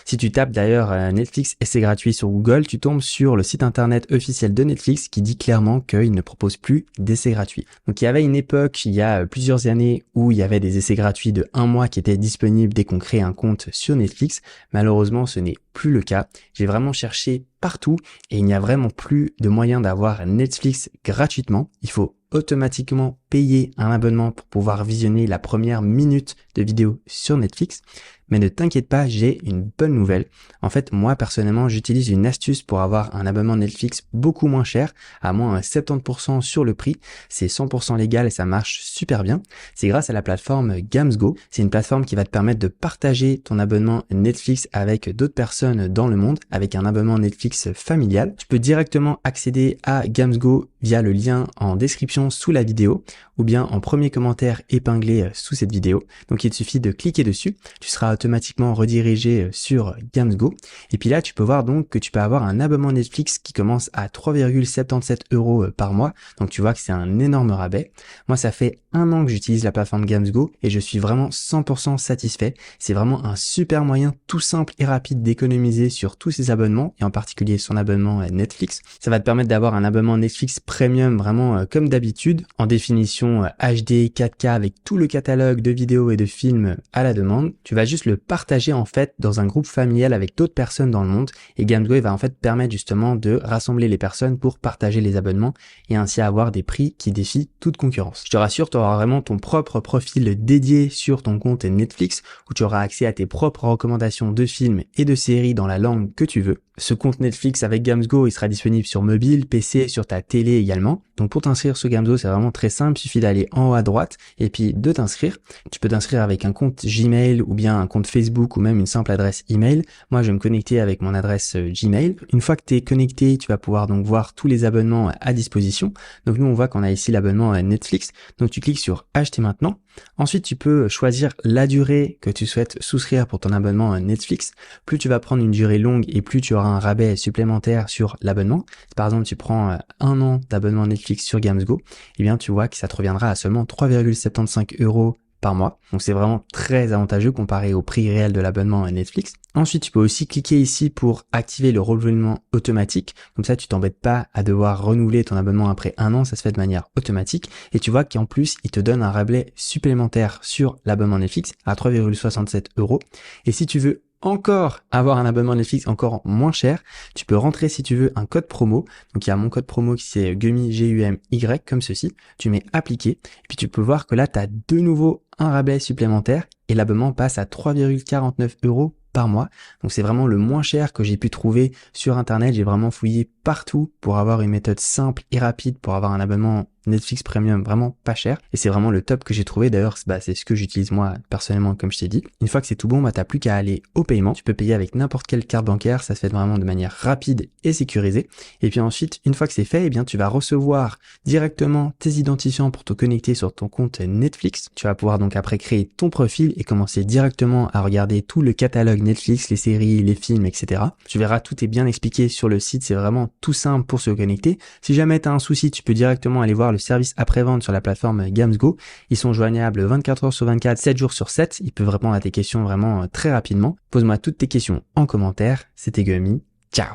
Si tu tapes d'ailleurs Netflix essai gratuit sur Google, tu tombes sur le site internet officiel de Netflix qui dit clairement qu'il ne propose plus d'essais gratuits. Donc il y avait une époque, il y a plusieurs années, où il y avait des essais gratuits de 1 mois qui étaient disponibles dès qu'on crée un compte sur Netflix. Malheureusement, ce n'est plus le cas. J'ai vraiment cherché partout et il n'y a vraiment plus de moyen d'avoir Netflix gratuitement. Il faut automatiquement payer un abonnement pour pouvoir visionner la première minute de vidéo sur Netflix. Mais ne t'inquiète pas, j'ai une bonne nouvelle. En fait, moi, personnellement, j'utilise une astuce pour avoir un abonnement Netflix beaucoup moins cher, à moins 70% sur le prix. C'est 100% légal et ça marche super bien. C'est grâce à la plateforme Gamsgo. C'est une plateforme qui va te permettre de partager ton abonnement Netflix avec d'autres personnes dans le monde, avec un abonnement Netflix familial. Tu peux directement accéder à Gamsgo via le lien en description sous la vidéo ou bien en premier commentaire épinglé sous cette vidéo. Donc il te suffit de cliquer dessus, tu seras automatiquement redirigé sur Gamsgo et puis là tu peux voir donc que tu peux avoir un abonnement Netflix qui commence à 3,77 € par mois. Donc tu vois que c'est un énorme rabais. Moi ça fait 1 an que j'utilise la plateforme Gamsgo et je suis vraiment 100% satisfait. C'est vraiment un super moyen tout simple et rapide d'économiser sur tous ces abonnements et en particulier son abonnement Netflix. Ça va te permettre d'avoir un abonnement Netflix Premium vraiment comme d'habitude en définition HD 4K avec tout le catalogue de vidéos et de films à la demande. Tu vas juste le partager en fait dans un groupe familial avec d'autres personnes dans le monde et Gamsgo va en fait permettre justement de rassembler les personnes pour partager les abonnements et ainsi avoir des prix qui défient toute concurrence. Je te rassure, tu auras vraiment ton propre profil dédié sur ton compte Netflix où tu auras accès à tes propres recommandations de films et de séries dans la langue que tu veux. Ce compte Netflix avec Gamsgo, il sera disponible sur mobile, PC, sur ta télé également. Donc pour t'inscrire sur Gamsgo, c'est vraiment très simple, il suffit d'aller en haut à droite et puis de t'inscrire. Tu peux t'inscrire avec un compte Gmail ou bien un compte Facebook ou même une simple adresse email. Moi, je vais me connecter avec mon adresse Gmail. Une fois que tu es connecté, tu vas pouvoir donc voir tous les abonnements à disposition. Donc nous, on voit qu'on a ici l'abonnement Netflix. Donc tu cliques sur acheter maintenant. Ensuite, tu peux choisir la durée que tu souhaites souscrire pour ton abonnement Netflix. Plus tu vas prendre une durée longue et plus tu auras un rabais supplémentaire sur l'abonnement. Si par exemple tu prends 1 an d'abonnement Netflix sur Gamsgo, eh bien tu vois que ça te reviendra à seulement 3,75 € par mois. Donc c'est vraiment très avantageux comparé au prix réel de l'abonnement à Netflix. Ensuite, tu peux aussi cliquer ici pour activer le renouvellement automatique. Comme ça, tu t'embêtes pas à devoir renouveler ton abonnement après 1 an, ça se fait de manière automatique. Et tu vois qu'en plus, il te donne un rabais supplémentaire sur l'abonnement Netflix à 3,67 €. Et si tu veux encore avoir un abonnement Netflix encore moins cher, tu peux rentrer si tu veux un code promo. Donc il y a mon code promo qui c'est GUMY, G-U-M-Y comme ceci. Tu mets appliquer et puis tu peux voir que là tu as de nouveau un rabais supplémentaire et l'abonnement passe à 3,49 € par mois. Donc c'est vraiment le moins cher que j'ai pu trouver sur internet. J'ai vraiment fouillé partout pour avoir une méthode simple et rapide pour avoir un abonnement Netflix Premium vraiment pas cher et c'est vraiment le top que j'ai trouvé. D'ailleurs c'est ce que j'utilise moi personnellement comme je t'ai dit. Une fois que c'est tout bon, t'as plus qu'à aller au paiement. Tu peux payer avec n'importe quelle carte bancaire, ça se fait vraiment de manière rapide et sécurisée. Et puis ensuite, une fois que c'est fait, eh bien tu vas recevoir directement tes identifiants pour te connecter sur ton compte Netflix. Tu vas pouvoir donc après créer ton profil et commencer directement à regarder tout le catalogue Netflix, les séries, les films, etc. Tu verras, tout est bien expliqué sur le site, c'est vraiment tout simple pour se connecter. Si jamais tu as un souci, tu peux directement aller voir le service après-vente sur la plateforme Gamsgo. Ils sont joignables 24 heures sur 24, 7 jours sur 7. Ils peuvent répondre à tes questions vraiment très rapidement. Pose-moi toutes tes questions en commentaire. C'était Gummy.